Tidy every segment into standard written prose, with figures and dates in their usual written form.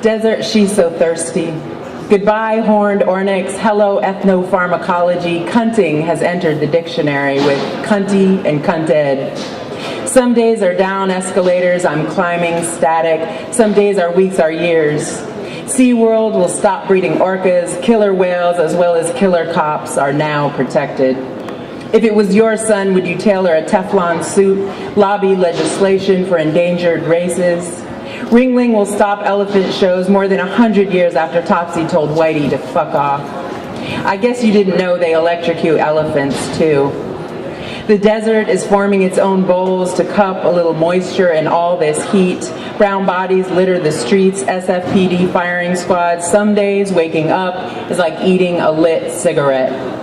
Desert, she's so thirsty. Goodbye, horned ornyx. Hello, ethnopharmacology. Cunting has entered the dictionary with cunty and cunted. Some days are down escalators, I'm climbing static. Some days are weeks, are years. SeaWorld will stop breeding orcas. Killer whales as well as killer cops are now protected. If it was your son, would you tailor a Teflon suit, lobby legislation for endangered races? Ringling will stop elephant shows more than 100 years after Topsy told Whitey to fuck off. I guess you didn't know they electrocute elephants too. The desert is forming its own bowls to cup a little moisture in all this heat. Brown bodies litter the streets, SFPD firing squads. Some days waking up is like eating a lit cigarette.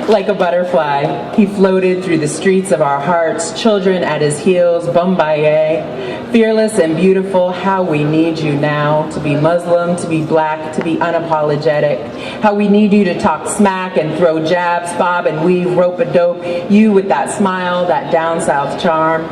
Like a butterfly, he floated through the streets of our hearts, children at his heels, Bombay. Fearless and beautiful, how we need you now, to be Muslim, to be black, to be unapologetic. How we need you to talk smack and throw jabs, bob and weave, rope-a-dope, you with that smile, that down south charm.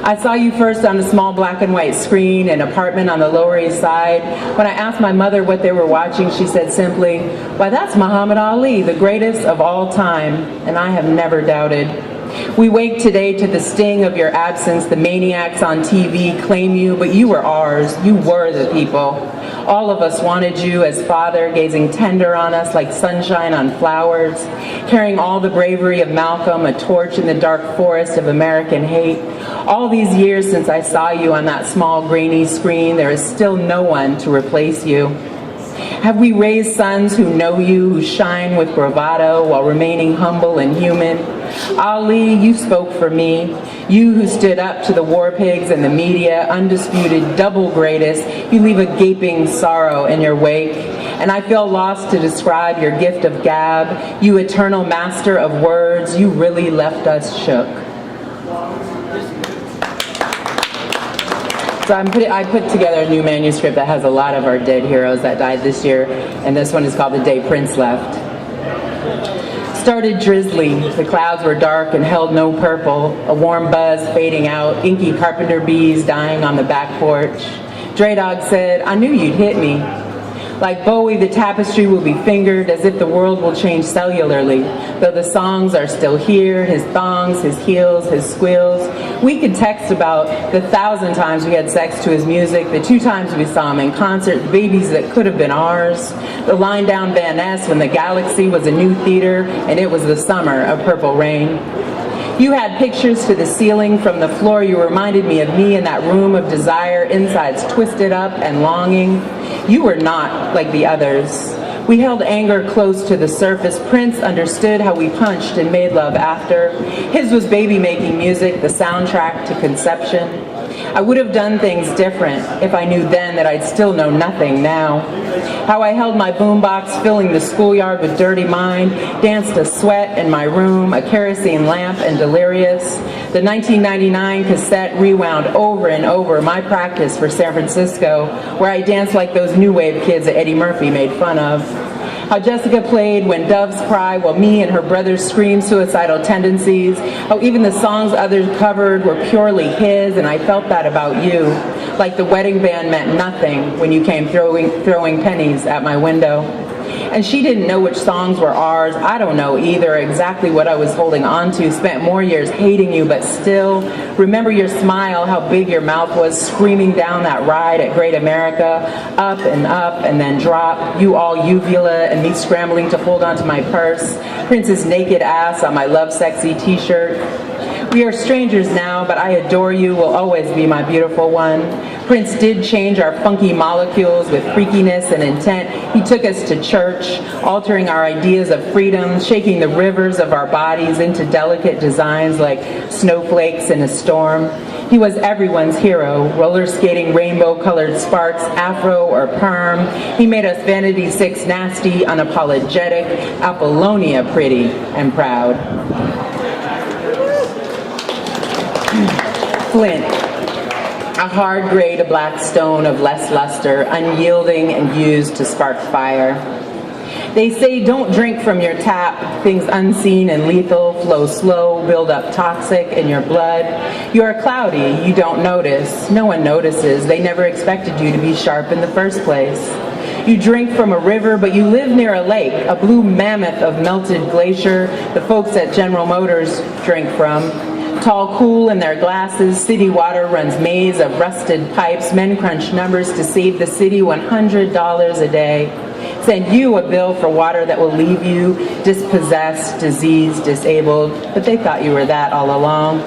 I saw you first on a small black and white screen, an apartment on the Lower East Side. When I asked my mother what they were watching, she said simply, "Why, that's Muhammad Ali, the greatest of all time," and I have never doubted. We wake today to the sting of your absence. The maniacs on TV claim you, but you were ours. You were the people. All of us wanted you as father, gazing tender on us like sunshine on flowers, carrying all the bravery of Malcolm, a torch in the dark forest of American hate. All these years since I saw you on that small grainy screen, there is still no one to replace you. Have we raised sons who know you, who shine with bravado while remaining humble and human? Ali, you spoke for me. You who stood up to the war pigs and the media, undisputed double greatest, you leave a gaping sorrow in your wake. And I feel lost to describe your gift of gab. You eternal master of words, you really left us shook. So I put together a new manuscript that has a lot of our dead heroes that died this year, and this one is called The Day Prince Left. Started drizzly, the clouds were dark and held no purple, a warm buzz fading out, inky carpenter bees dying on the back porch. Dre Dog said, "I knew you'd hit me." Like Bowie, the tapestry will be fingered as if the world will change cellularly. Though the songs are still here, his thongs, his heels, his squeals. We could text about the 1,000 times we had sex to his music, the 2 times we saw him in concert, the babies that could have been ours, the line down Van Ness when the Galaxy was a new theater and it was the summer of Purple Rain. You had pictures to the ceiling from the floor. You reminded me of me in that room of desire, insides twisted up and longing. You were not like the others. We held anger close to the surface. Prince understood how we punched and made love after. His was baby-making music, the soundtrack to conception. I would have done things different if I knew then that I'd still know nothing now. How I held my boombox, filling the schoolyard with Dirty Mind, danced a sweat in my room, a kerosene lamp, and delirious. The 1999 cassette rewound over and over my practice for San Francisco, where I danced like those new wave kids that Eddie Murphy made fun of. How Jessica played When Doves Cry while me and her brothers screamed suicidal tendencies. How even the songs others covered were purely his, and I felt that about you. Like the wedding band meant nothing when you came throwing pennies at my window. And she didn't know which songs were ours. I don't know either exactly what I was holding on to. Spent more years hating you, but still. Remember your smile, how big your mouth was, screaming down that ride at Great America. Up and then drop. You all uvula and me scrambling to hold onto my purse. Prince's naked ass on my Love Sexy t-shirt. We are strangers now, but I adore you, will always be my beautiful one. Prince did change our funky molecules with freakiness and intent. He took us to church, altering our ideas of freedom, shaking the rivers of our bodies into delicate designs like snowflakes in a storm. He was everyone's hero, roller skating rainbow-colored sparks, afro or perm. He made us Vanity 6 nasty, unapologetic, Apollonia pretty and proud. Flint, a hard gray to black stone of less luster, unyielding and used to spark fire. They say don't drink from your tap. Things unseen and lethal flow slow, build up toxic in your blood. You are cloudy, you don't notice. No one notices. They never expected you to be sharp in the first place. You drink from a river, but you live near a lake, a blue mammoth of melted glacier the folks at General Motors drink from. Tall, cool in their glasses, city water runs maze of rusted pipes. Men crunch numbers to save the city $100 a day. Send you a bill for water that will leave you dispossessed, diseased, disabled, but they thought you were that all along.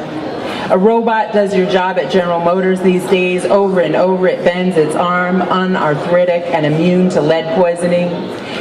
A robot does your job at General Motors these days. Over and over it bends its arm, unarthritic and immune to lead poisoning.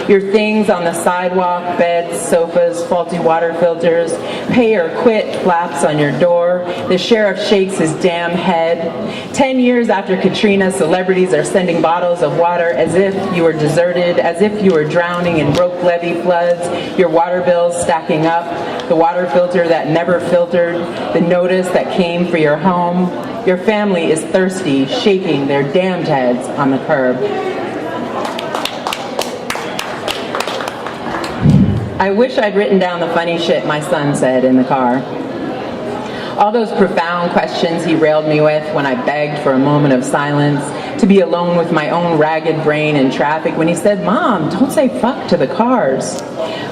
Your things on the sidewalk, beds, sofas, faulty water filters, pay or quit flaps on your door. The sheriff shakes his damn head. 10 years after Katrina, celebrities are sending bottles of water as if you were deserted, as if you were drowning in broke levee floods, your water bills stacking up, the water filter that never filtered, the notice that came for your home. Your family is thirsty, shaking their damned heads on the curb. I wish I'd written down the funny shit my son said in the car. All those profound questions he railed me with when I begged for a moment of silence, to be alone with my own ragged brain in traffic, when he said, "Mom, don't say fuck to the cars."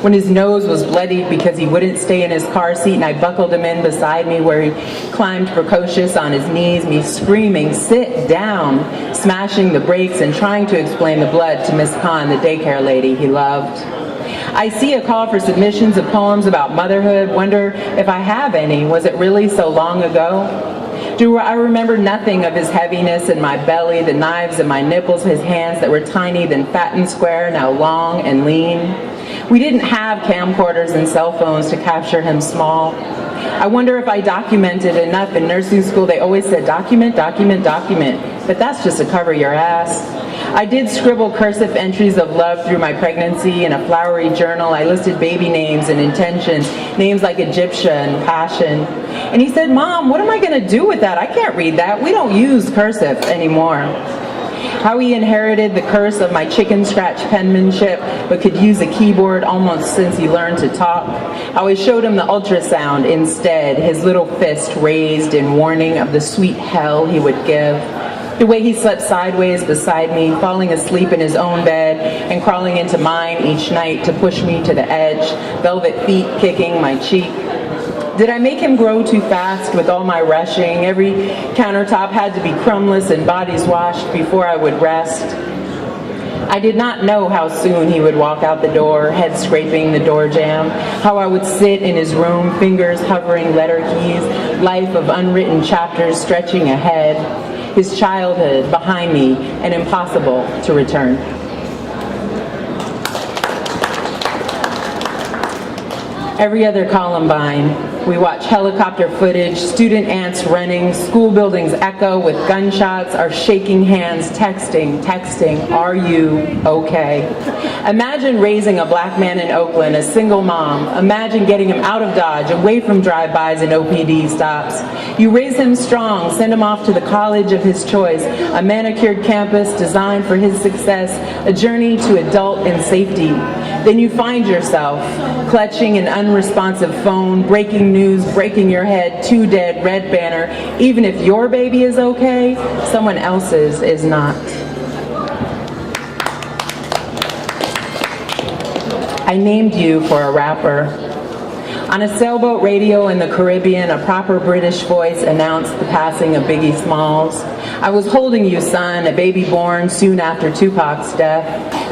When his nose was bloodied because he wouldn't stay in his car seat and I buckled him in beside me where he climbed precocious on his knees, me screaming, "Sit down," smashing the brakes and trying to explain the blood to Miss Khan, the daycare lady he loved. I see a call for submissions of poems about motherhood, wonder if I have any. Was it really so long ago? Do I remember nothing of his heaviness in my belly, the knives in my nipples, his hands that were tiny, then fat and square, now long and lean? We didn't have camcorders and cell phones to capture him small. I wonder if I documented enough. In nursing school, they always said, document, document, document. But that's just to cover your ass. I did scribble cursive entries of love through my pregnancy in a flowery journal. I listed baby names and intentions, names like Egyptia and Passion. And he said, "Mom, what am I going to do with that? I can't read that. We don't use cursive anymore." How he inherited the curse of my chicken scratch penmanship, but could use a keyboard almost since he learned to talk. How I showed him the ultrasound instead, his little fist raised in warning of the sweet hell he would give. The way he slept sideways beside me, falling asleep in his own bed and crawling into mine each night to push me to the edge, velvet feet kicking my cheek. Did I make him grow too fast with all my rushing? Every countertop had to be crumbless and bodies washed before I would rest. I did not know how soon he would walk out the door, head scraping the door jamb, how I would sit in his room, fingers hovering letter keys, life of unwritten chapters stretching ahead, his childhood behind me and impossible to return. Every other Columbine, we watch helicopter footage, student ants running, school buildings echo with gunshots, our shaking hands texting, "Are you okay?" Imagine raising a black man in Oakland, a single mom. Imagine getting him out of Dodge, away from drive-bys and OPD stops. You raise him strong, send him off to the college of his choice, a manicured campus designed for his success, a journey to adult and safety. Then you find yourself clutching an unresponsive phone, breaking news, breaking your head, too dead, red banner. Even if your baby is okay, someone else's is not. I named you for a rapper. On a sailboat radio in the Caribbean, a proper British voice announced the passing of Biggie Smalls. "I was holding you, son, a baby born soon after Tupac's death.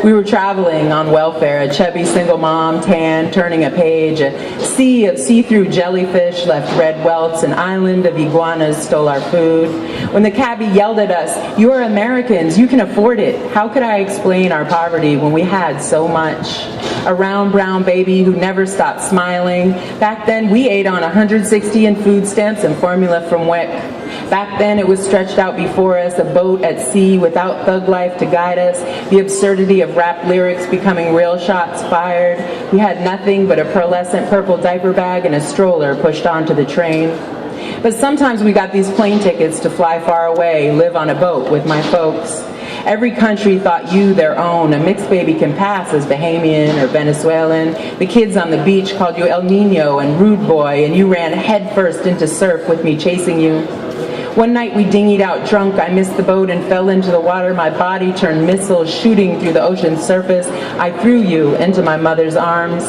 We were traveling on welfare, a chubby single mom, tan, turning a page. A sea of see-through jellyfish left red welts. An island of iguanas stole our food. When the cabbie yelled at us, 'You are Americans, you can afford it.' How could I explain our poverty when we had so much? A round brown baby who never stopped smiling. Back then we ate on 160 in food stamps and formula from WIC. Back then it was stretched out before us, a boat at sea without thug life to guide us, the absurdity of rap lyrics becoming real shots fired. We had nothing but a pearlescent purple diaper bag and a stroller pushed onto the train. But sometimes we got these plane tickets to fly far away, live on a boat with my folks. Every country thought you their own. A mixed baby can pass as Bahamian or Venezuelan. The kids on the beach called you El Nino and Rude Boy, and you ran headfirst into surf with me chasing you. One night we dinghied out drunk. I missed the boat and fell into the water. My body turned missiles shooting through the ocean's surface. I threw you into my mother's arms.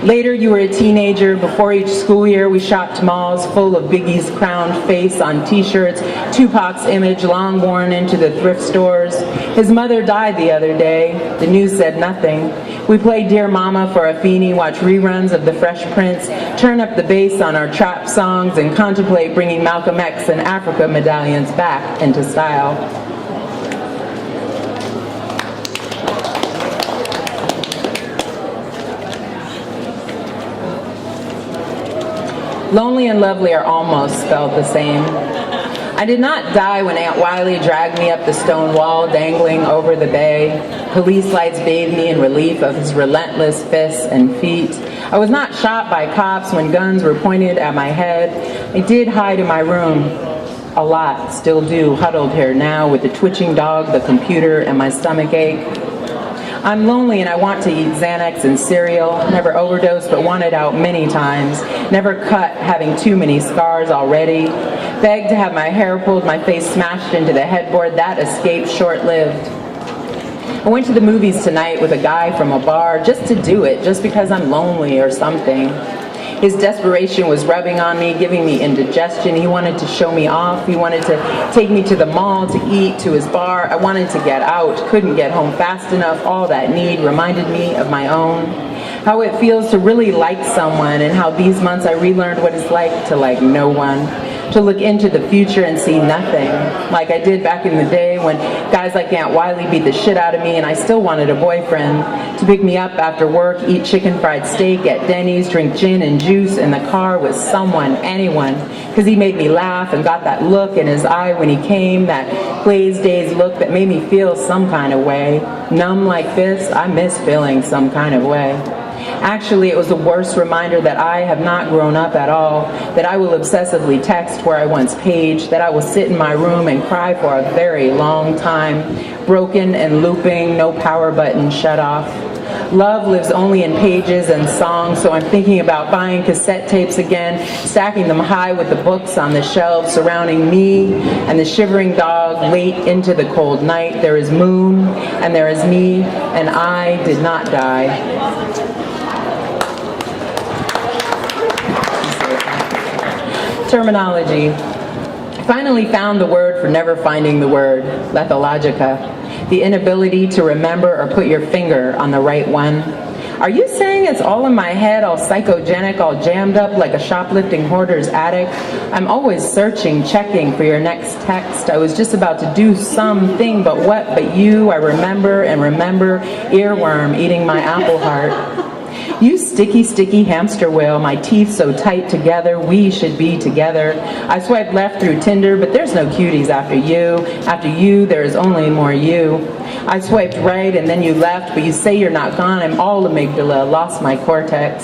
Later, you were a teenager. Before each school year, we shopped malls full of Biggie's crowned face on t-shirts, Tupac's image long worn into the thrift stores. His mother died the other day. The news said nothing. We played Dear Mama for a feenie, watch reruns of The Fresh Prince, turn up the bass on our trap songs, and contemplate bringing Malcolm X and Africa medallions back into style. Lonely and lovely are almost spelled the same. I did not die when Aunt Wiley dragged me up the stone wall dangling over the bay. Police lights bathed me in relief of his relentless fists and feet. I was not shot by cops when guns were pointed at my head. I did hide in my room. A lot, still do, huddled here now with the twitching dog, the computer, and my stomach ache. I'm lonely and I want to eat Xanax and cereal. Never overdosed, but wanted out many times. Never cut, having too many scars already. Begged to have my hair pulled, my face smashed into the headboard. That escape short-lived. I went to the movies tonight with a guy from a bar just to do it, just because I'm lonely or something. His desperation was rubbing on me, giving me indigestion. He wanted to show me off. He wanted to take me to the mall to eat, to his bar. I wanted to get out, couldn't get home fast enough. All that need reminded me of my own. How it feels to really like someone, and how these months I relearned what it's like to like no one. To look into the future and see nothing, like I did back in the day when guys like Aunt Wiley beat the shit out of me and I still wanted a boyfriend to pick me up after work, eat chicken fried steak at Denny's, drink gin and juice in the car with someone, anyone, because he made me laugh and got that look in his eye when he came, that glazed dazed look that made me feel some kind of way. Numb like this, I miss feeling some kind of way. Actually, it was the worst reminder that I have not grown up at all, that I will obsessively text where I once paged, that I will sit in my room and cry for a very long time, broken and looping, no power button shut off. Love lives only in pages and songs, so I'm thinking about buying cassette tapes again, stacking them high with the books on the shelves surrounding me and the shivering dog late into the cold night. There is moon and there is me, and I did not die. Terminology. I finally found the word for never finding the word, lethologica, the inability to remember or put your finger on the right one. Are you saying it's all in my head, all psychogenic, all jammed up like a shoplifting hoarder's attic? I'm always searching, checking for your next text. I was just about to do something, but what but you? I remember and remember, earworm eating my apple heart. You sticky, sticky hamster whale, my teeth so tight together, we should be together. I swiped left through Tinder, but there's no cuties after you. After you, there is only more you. I swiped right and then you left, but you say you're not gone. I'm all amygdala, lost my cortex.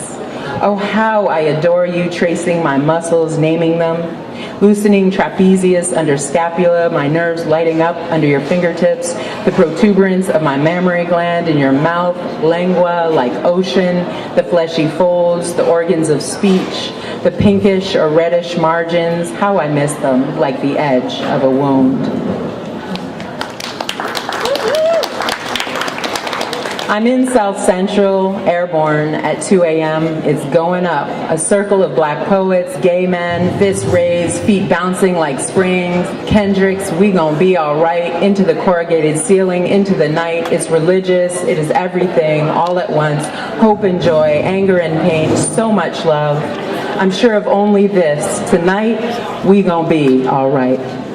Oh, how I adore you, tracing my muscles, naming them. Loosening trapezius under scapula, my nerves lighting up under your fingertips, the protuberance of my mammary gland in your mouth, lengua like ocean, the fleshy folds, the organs of speech, the pinkish or reddish margins, how I miss them, like the edge of a wound. I'm in South Central, airborne at 2 a.m. It's going up. A circle of black poets, gay men, fists raised, feet bouncing like springs. Kendricks, we gon' be all right. Into the corrugated ceiling, into the night. It's religious, it is everything, all at once. Hope and joy, anger and pain, so much love. I'm sure of only this. Tonight, we gon' be all right.